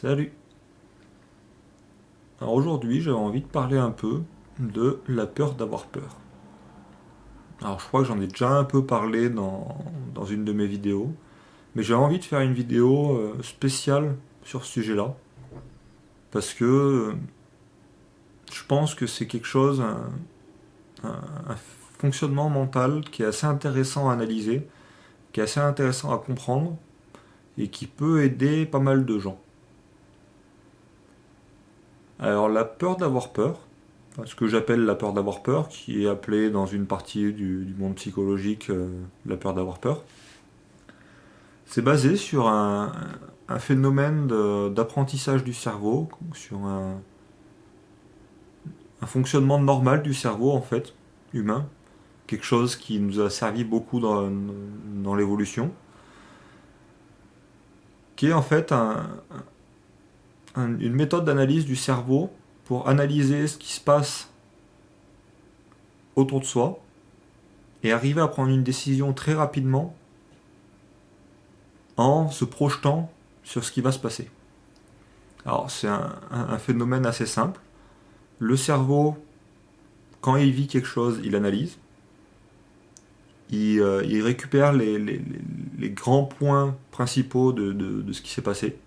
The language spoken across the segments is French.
Salut. Alors aujourd'hui, j'avais envie de parler un peu de la peur d'avoir peur. Alors je crois que j'en ai déjà un peu parlé dans une de mes vidéos, mais j'ai envie de faire une vidéo spéciale sur ce sujet-là, parce que je pense que c'est quelque chose, un fonctionnement mental qui est assez intéressant à analyser, qui est assez intéressant à comprendre, et qui peut aider pas mal de gens. Alors la peur d'avoir peur, ce que j'appelle la peur d'avoir peur, qui est appelée dans une partie du monde psychologique la peur d'avoir peur, c'est basé sur un phénomène d'apprentissage du cerveau, sur un fonctionnement normal du cerveau en fait, humain, quelque chose qui nous a servi beaucoup dans l'évolution, qui est en fait une méthode d'analyse du cerveau pour analyser ce qui se passe autour de soi et arriver à prendre une décision très rapidement en se projetant sur ce qui va se passer. Alors c'est un phénomène assez simple. Le cerveau, quand il vit quelque chose, il analyse, il récupère les grands points principaux de ce qui s'est passé,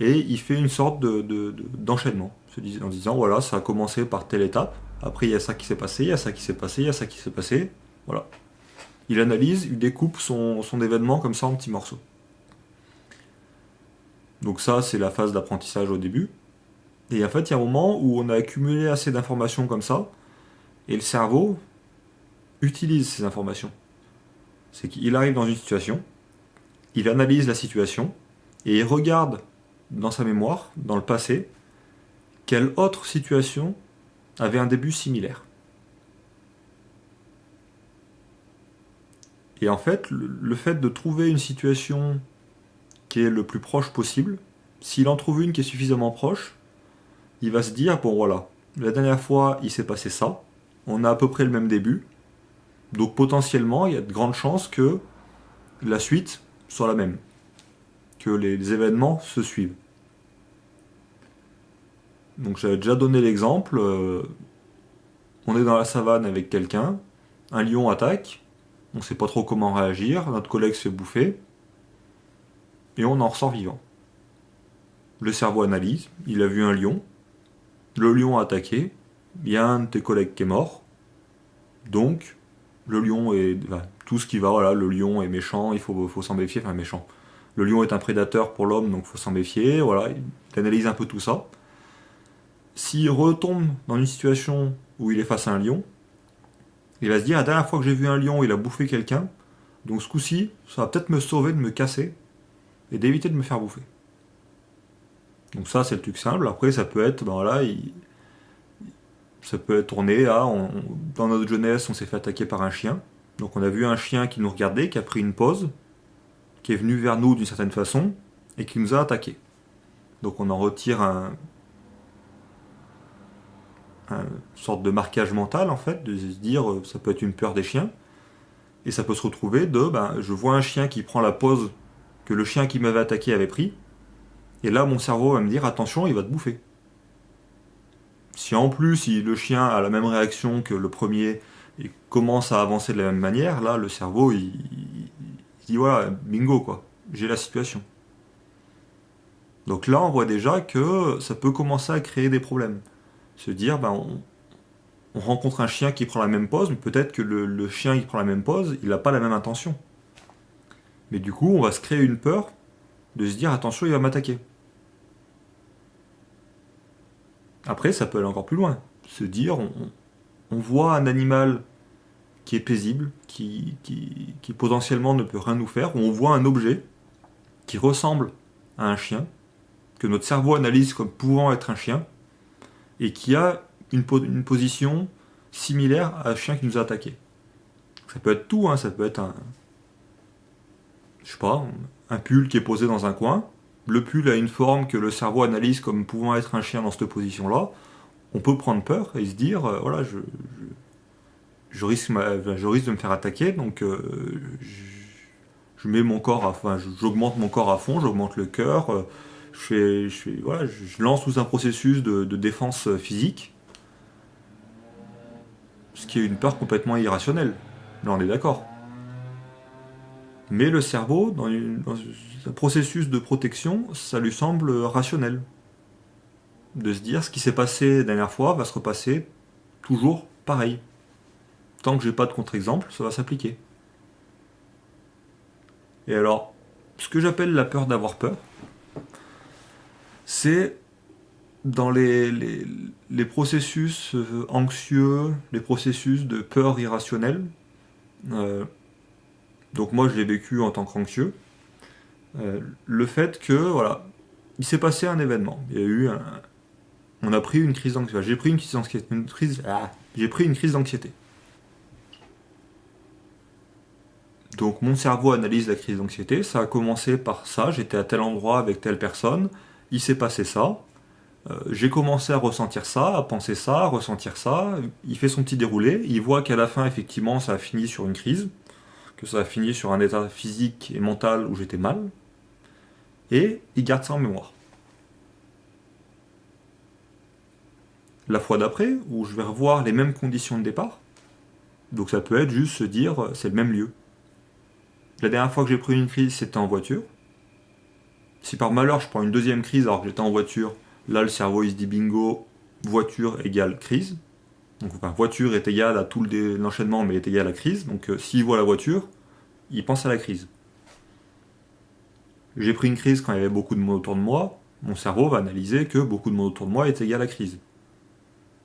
et il fait une sorte d'enchaînement, en disant voilà, ça a commencé par telle étape, après il y a ça qui s'est passé, il y a ça qui s'est passé, il y a ça qui s'est passé, voilà. Il analyse, il découpe son événement comme ça en petits morceaux. Donc ça, c'est la phase d'apprentissage au début. Et en fait, il y a un moment où on a accumulé assez d'informations comme ça, et le cerveau utilise ces informations. C'est qu'il arrive dans une situation, il analyse la situation, et il regarde dans sa mémoire, dans le passé, quelle autre situation avait un début similaire. Et en fait, le fait de trouver une situation qui est le plus proche possible, s'il en trouve une qui est suffisamment proche, il va se dire, bon voilà, la dernière fois il s'est passé ça, on a à peu près le même début, donc potentiellement il y a de grandes chances que la suite soit la même, que les événements se suivent. Donc j'avais déjà donné l'exemple, on est dans la savane avec quelqu'un, un lion attaque, on ne sait pas trop comment réagir, notre collègue se fait bouffer, et on en ressort vivant. Le cerveau analyse, il a vu un lion, le lion a attaqué, il y a un de tes collègues qui est mort, donc le lion est... Enfin, tout ce qui va, voilà, le lion est méchant, il faut s'en méfier, enfin méchant. Le lion est un prédateur pour l'homme, donc il faut s'en méfier, voilà, il analyse un peu tout ça. S'il retombe dans une situation où il est face à un lion, il va se dire, la dernière fois que j'ai vu un lion, il a bouffé quelqu'un, donc ce coup-ci, ça va peut-être me sauver de me casser, et d'éviter de me faire bouffer. Donc ça, c'est le truc simple. Après, ça peut être, ben voilà, ça peut être tourné à, dans notre jeunesse, on s'est fait attaquer par un chien. Donc on a vu un chien qui nous regardait, qui a pris une pause, qui est venu vers nous d'une certaine façon, et qui nous a attaqué. Donc on en retire une sorte de marquage mental, en fait, de se dire, ça peut être une peur des chiens, et ça peut se retrouver ben, je vois un chien qui prend la pause que le chien qui m'avait attaqué avait pris, et là mon cerveau va me dire, attention, il va te bouffer. Si en plus le chien a la même réaction que le premier et commence à avancer de la même manière, là le cerveau il dit voilà, bingo quoi, j'ai la situation. Donc là on voit déjà que ça peut commencer à créer des problèmes. Se dire ben on rencontre un chien qui prend la même pose, mais peut-être que le chien qui prend la même pose, il n'a pas la même intention. Mais du coup on va se créer une peur de se dire attention il va m'attaquer. Après ça peut aller encore plus loin. Se dire on voit un animal qui est paisible, qui potentiellement ne peut rien nous faire, ou on voit un objet qui ressemble à un chien, que notre cerveau analyse comme pouvant être un chien, et qui a une position similaire à un chien qui nous a attaqué. Ça peut être tout, hein, ça peut être je sais pas, un pull qui est posé dans un coin, le pull a une forme que le cerveau analyse comme pouvant être un chien dans cette position-là, on peut prendre peur et se dire, voilà, je risque de me faire attaquer, donc je mets mon corps, enfin, j'augmente mon corps à fond, j'augmente le cœur, Voilà, je lance tout un processus de défense physique, ce qui est une peur complètement irrationnelle. Là, on est d'accord. Mais le cerveau, dans un processus de protection, ça lui semble rationnel. De se dire ce qui s'est passé la dernière fois va se repasser toujours pareil. Tant que j'ai pas de contre-exemple, ça va s'appliquer. Et alors, ce que j'appelle la peur d'avoir peur, c'est dans les processus anxieux, les processus de peur irrationnelle. euh, donc moi je l'ai vécu en tant qu'anxieux. Le fait que, voilà, il s'est passé un événement. Il y a eu on a pris une crise d'anxiété. J'ai pris une crise d'anxiété. J'ai pris une crise d'anxiété. Donc mon cerveau analyse la crise d'anxiété. Ça a commencé par ça. J'étais à tel endroit avec telle personne. Il s'est passé ça. J'ai commencé à ressentir ça, à penser ça, à ressentir ça. Il fait son petit déroulé. Il voit qu'à la fin, effectivement, ça a fini sur une crise. Que ça a fini sur un état physique et mental où j'étais mal. Et il garde ça en mémoire. La fois d'après, où je vais revoir les mêmes conditions de départ, donc ça peut être juste se dire c'est le même lieu. La dernière fois que j'ai pris une crise, c'était en voiture. Si par malheur je prends une deuxième crise alors que j'étais en voiture, là le cerveau il se dit bingo, voiture égale crise. Donc enfin, voiture est égale à tout l'enchaînement mais est égal à crise. Donc s'il voit la voiture, il pense à la crise. J'ai pris une crise quand il y avait beaucoup de monde autour de moi, mon cerveau va analyser que beaucoup de monde autour de moi est égal à crise.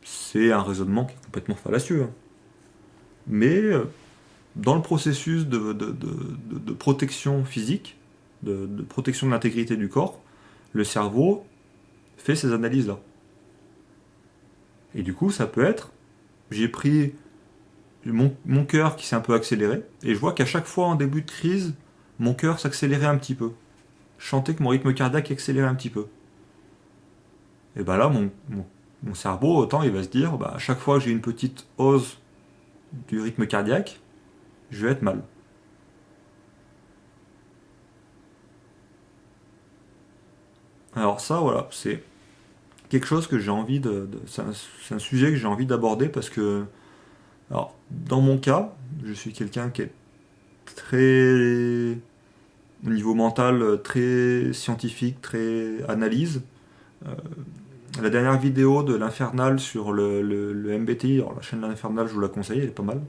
C'est un raisonnement qui est complètement fallacieux. Hein. Mais dans le processus de protection physique, de protection de l'intégrité du corps, le cerveau fait ces analyses-là. Et du coup, ça peut être, j'ai pris mon cœur qui s'est un peu accéléré, et je vois qu'à chaque fois en début de crise, mon cœur s'accélérait un petit peu. Je sentais que mon rythme cardiaque accélérait un petit peu. Et ben là, mon cerveau, autant il va se dire, bah, à chaque fois que j'ai une petite hausse du rythme cardiaque, je vais être mal. Alors ça, voilà, c'est quelque chose que j'ai envie c'est un sujet que j'ai envie d'aborder parce que, alors, dans mon cas, je suis quelqu'un qui est très, au niveau mental, très scientifique, très analyse. Euh, la dernière vidéo de l'Infernal sur le MBTI, alors la chaîne de l'Infernal, je vous la conseille, elle est pas mal,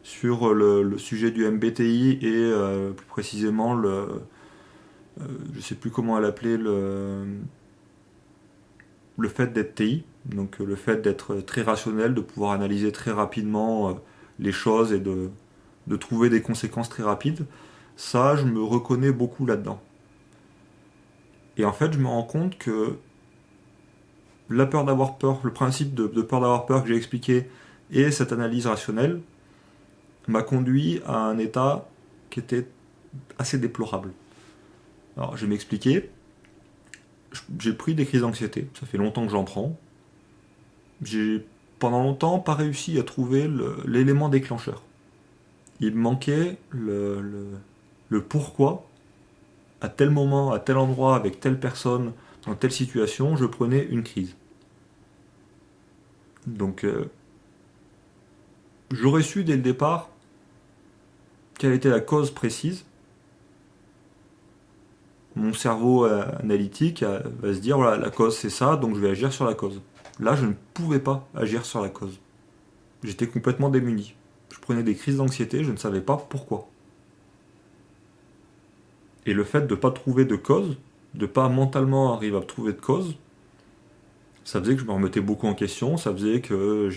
sur le sujet du MBTI et plus précisément je sais plus comment elle appelait le fait d'être TI, donc le fait d'être très rationnel, de pouvoir analyser très rapidement les choses et de trouver des conséquences très rapides, ça, je me reconnais beaucoup là-dedans. Et en fait, je me rends compte que la peur d'avoir peur, le principe de peur d'avoir peur que j'ai expliqué, et cette analyse rationnelle, m'a conduit à un état qui était assez déplorable. Alors, je vais m'expliquer. J'ai pris des crises d'anxiété, ça fait longtemps que j'en prends. J'ai pendant longtemps pas réussi à trouver l'élément déclencheur. Il me manquait le pourquoi, à tel moment, à tel endroit, avec telle personne, dans telle situation, je prenais une crise. Donc, j'aurais su dès le départ quelle était la cause précise. Mon cerveau analytique va se dire voilà, la cause c'est ça, donc je vais agir sur la cause. Là, je ne pouvais pas agir sur la cause. J'étais complètement démuni. Je prenais des crises d'anxiété, je ne savais pas pourquoi. Et le fait de ne pas trouver de cause, de ne pas mentalement arriver à trouver de cause, ça faisait que je me remettais beaucoup en question, ça faisait que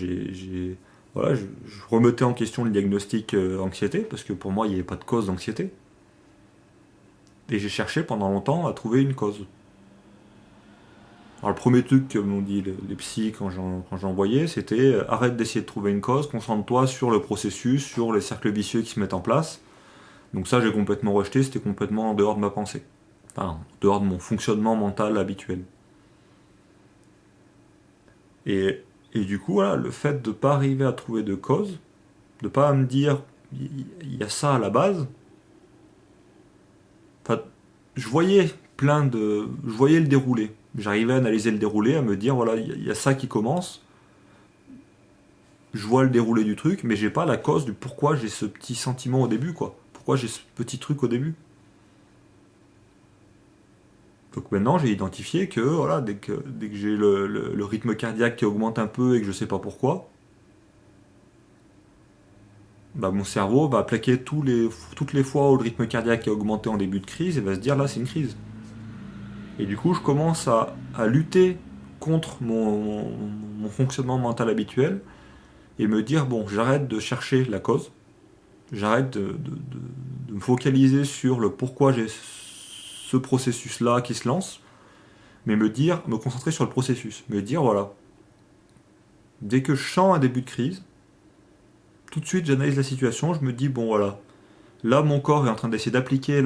voilà, je remettais en question le diagnostic anxiété, parce que pour moi, il n'y avait pas de cause d'anxiété. Et j'ai cherché pendant longtemps à trouver une cause. Alors le premier truc que m'ont dit les psys quand j'en voyais, c'était arrête d'essayer de trouver une cause, concentre-toi sur le processus, sur les cercles vicieux qui se mettent en place. Donc ça j'ai complètement rejeté, c'était complètement en dehors de ma pensée. Enfin, en dehors de mon fonctionnement mental habituel. Et du coup, voilà, le fait de ne pas arriver à trouver de cause, de ne pas me dire il y a ça à la base, enfin, je voyais Je voyais le déroulé. J'arrivais à analyser le déroulé, à me dire, voilà, il y a ça qui commence, je vois le déroulé du truc, mais j'ai pas la cause du pourquoi j'ai ce petit sentiment au début, quoi. Pourquoi j'ai ce petit truc au début. Donc maintenant, j'ai identifié que, voilà, dès que j'ai le rythme cardiaque qui augmente un peu et que je sais pas pourquoi, bah, mon cerveau va plaquer toutes les fois où le rythme cardiaque est augmenté en début de crise et va se dire là c'est une crise. Et du coup je commence à lutter contre mon fonctionnement mental habituel et me dire bon j'arrête de chercher la cause, j'arrête de me focaliser sur le pourquoi j'ai ce processus là qui se lance, mais me concentrer sur le processus, me dire voilà, dès que je sens un début de crise, tout de suite j'analyse la situation, je me dis bon voilà, là, mon corps est en train d'essayer d'appliquer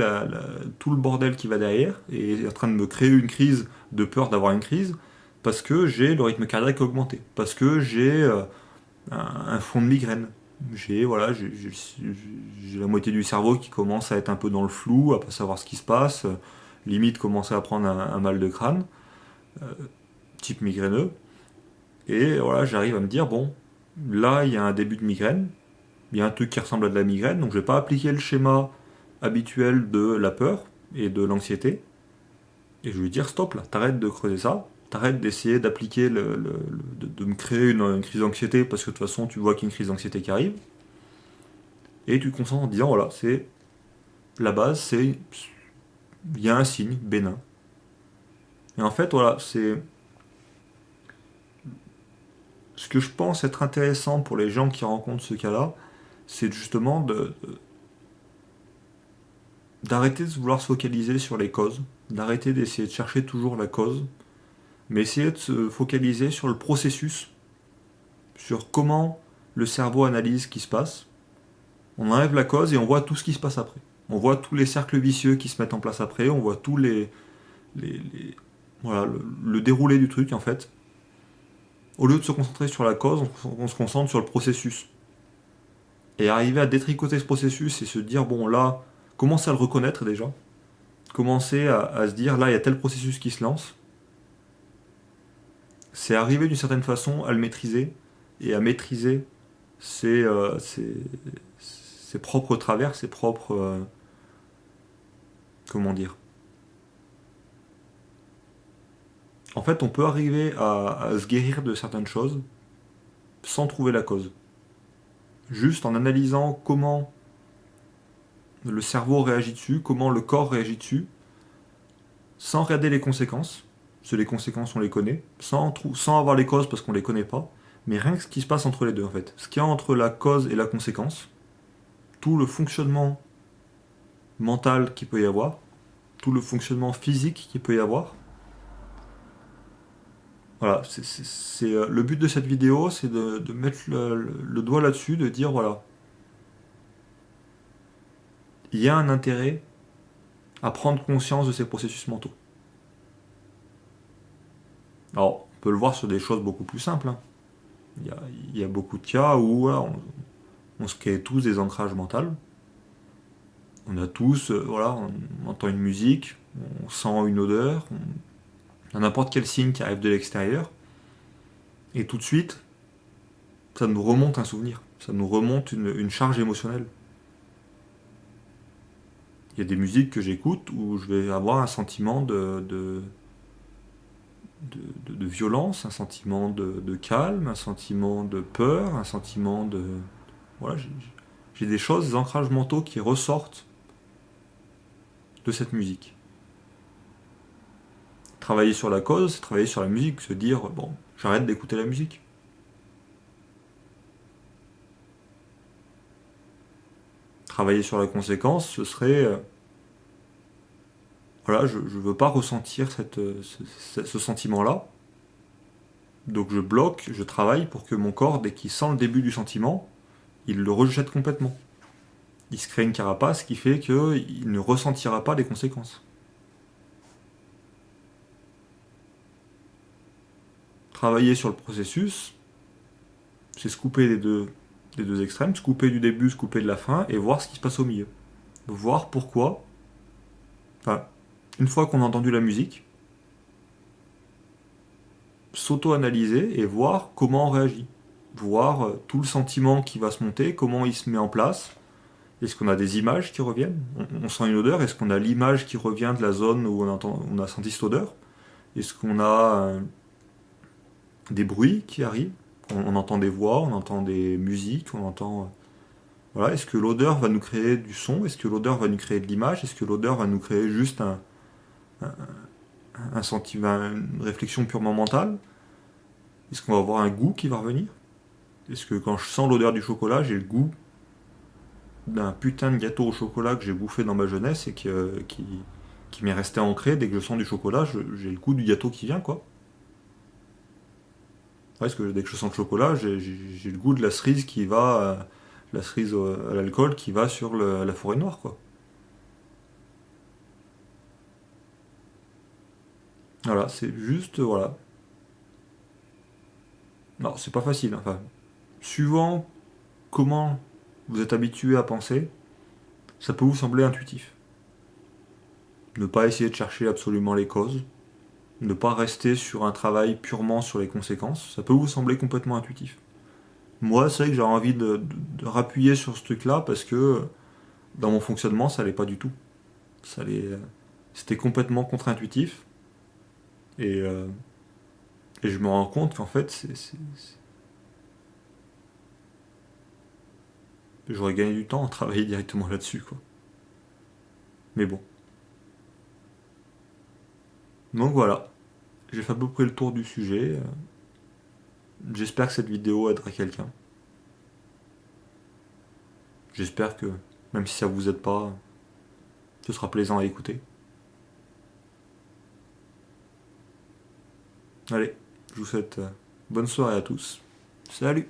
tout le bordel qui va derrière et est en train de me créer une crise de peur d'avoir une crise parce que j'ai le rythme cardiaque augmenté, parce que j'ai un fond de migraine. J'ai la moitié du cerveau qui commence à être un peu dans le flou, à pas savoir ce qui se passe, limite commencer à prendre un mal de crâne, euh, type migraineux. Et voilà, j'arrive à me dire, bon, là, il y a un début de migraine, il y a un truc qui ressemble à de la migraine, donc je vais pas appliquer le schéma habituel de la peur et de l'anxiété, et je vais lui dire stop là, t'arrêtes de creuser ça, t'arrêtes d'essayer d'appliquer de me créer une crise d'anxiété parce que de toute façon tu vois qu'il y a une crise d'anxiété qui arrive, et tu te concentres en disant voilà, c'est la base, il y a un signe bénin. Et en fait voilà, c'est ce que je pense être intéressant pour les gens qui rencontrent ce cas-là, c'est justement d'arrêter de vouloir se focaliser sur les causes, d'arrêter d'essayer de chercher toujours la cause, mais essayer de se focaliser sur le processus, sur comment le cerveau analyse ce qui se passe. On enlève la cause et on voit tout ce qui se passe après. On voit tous les cercles vicieux qui se mettent en place après, on voit tous voilà, le déroulé du truc en fait. Au lieu de se concentrer sur la cause, on se concentre sur le processus. Et arriver à détricoter ce processus et se dire, bon là, commencer à le reconnaître déjà, commencer à se dire, là, il y a tel processus qui se lance, c'est arriver d'une certaine façon à le maîtriser et à maîtriser ses propres travers, ses propres... comment dire. En fait, on peut arriver à se guérir de certaines choses sans trouver la cause. Juste en analysant comment le cerveau réagit dessus, comment le corps réagit dessus, sans regarder les conséquences, parce que les conséquences on les connaît, sans avoir les causes parce qu'on les connaît pas, mais rien que ce qui se passe entre les deux en fait. Ce qu'il y a entre la cause et la conséquence, tout le fonctionnement mental qu'il peut y avoir, tout le fonctionnement physique qu'il peut y avoir. Voilà, le but de cette vidéo, c'est de mettre le doigt là-dessus, de dire voilà, il y a un intérêt à prendre conscience de ces processus mentaux. Alors, on peut le voir sur des choses beaucoup plus simples. Hein. Il y a beaucoup de cas où voilà, on se crée tous des ancrages mentaux. On a tous, voilà, on entend une musique, on sent une odeur, on a n'importe quel signe qui arrive de l'extérieur, et tout de suite, ça nous remonte un souvenir, ça nous remonte une charge émotionnelle. Il y a des musiques que j'écoute où je vais avoir un sentiment de violence, un sentiment de calme, un sentiment de peur, un sentiment de... Voilà, j'ai des choses, des ancrages mentaux qui ressortent de cette musique. Travailler sur la cause, c'est travailler sur la musique, se dire, bon, j'arrête d'écouter la musique. Travailler sur la conséquence, ce serait... voilà, je ne veux pas ressentir ce sentiment-là. Donc je bloque, je travaille pour que mon corps, dès qu'il sent le début du sentiment, il le rejette complètement. Il se crée une carapace qui fait qu'il ne ressentira pas les conséquences. Travailler sur le processus, c'est se couper des deux extrêmes, se couper du début, se couper de la fin, et voir ce qui se passe au milieu. Voir pourquoi, enfin, Une fois qu'on a entendu la musique, s'auto-analyser et voir comment on réagit. Voir tout le sentiment qui va se monter, comment il se met en place. Est-ce qu'on a des images qui reviennent? On sent une odeur, est-ce qu'on a l'image qui revient de la zone où on a senti cette odeur? Est-ce qu'on a des bruits qui arrivent? On entend des voix, on entend des musiques, on entend... Voilà, est-ce que l'odeur va nous créer du son? Est-ce que l'odeur va nous créer de l'image? Est-ce que l'odeur va nous créer juste un, un sentiment, une réflexion purement mentale? Est-ce qu'on va avoir un goût qui va revenir? Est-ce que quand je sens l'odeur du chocolat, j'ai le goût d'un putain de gâteau au chocolat que j'ai bouffé dans ma jeunesse et qui m'est resté ancré? Dès que je sens du chocolat, j'ai le goût du gâteau qui vient, quoi. Ouais, parce que dès que je sens le chocolat, j'ai le goût de la cerise qui va, la cerise à l'alcool qui va sur la forêt noire, quoi. Voilà, c'est juste, voilà. Non, c'est pas facile, hein. Enfin, suivant comment vous êtes habitué à penser, ça peut vous sembler intuitif. Ne pas essayer de chercher absolument les causes, ne pas rester sur un travail purement sur les conséquences, ça peut vous sembler complètement intuitif. Moi, c'est vrai que j'ai envie de rappuyer sur ce truc-là parce que dans mon fonctionnement, ça allait pas du tout. Ça allait, c'était complètement contre-intuitif et, euh, et je me rends compte qu'en fait, j'aurais gagné du temps à travailler directement là-dessus, quoi. Mais bon. Donc voilà, j'ai fait à peu près le tour du sujet. J'espère que cette vidéo aidera quelqu'un. J'espère que, même si ça vous aide pas, ce sera plaisant à écouter. Allez, je vous souhaite bonne soirée à tous. Salut!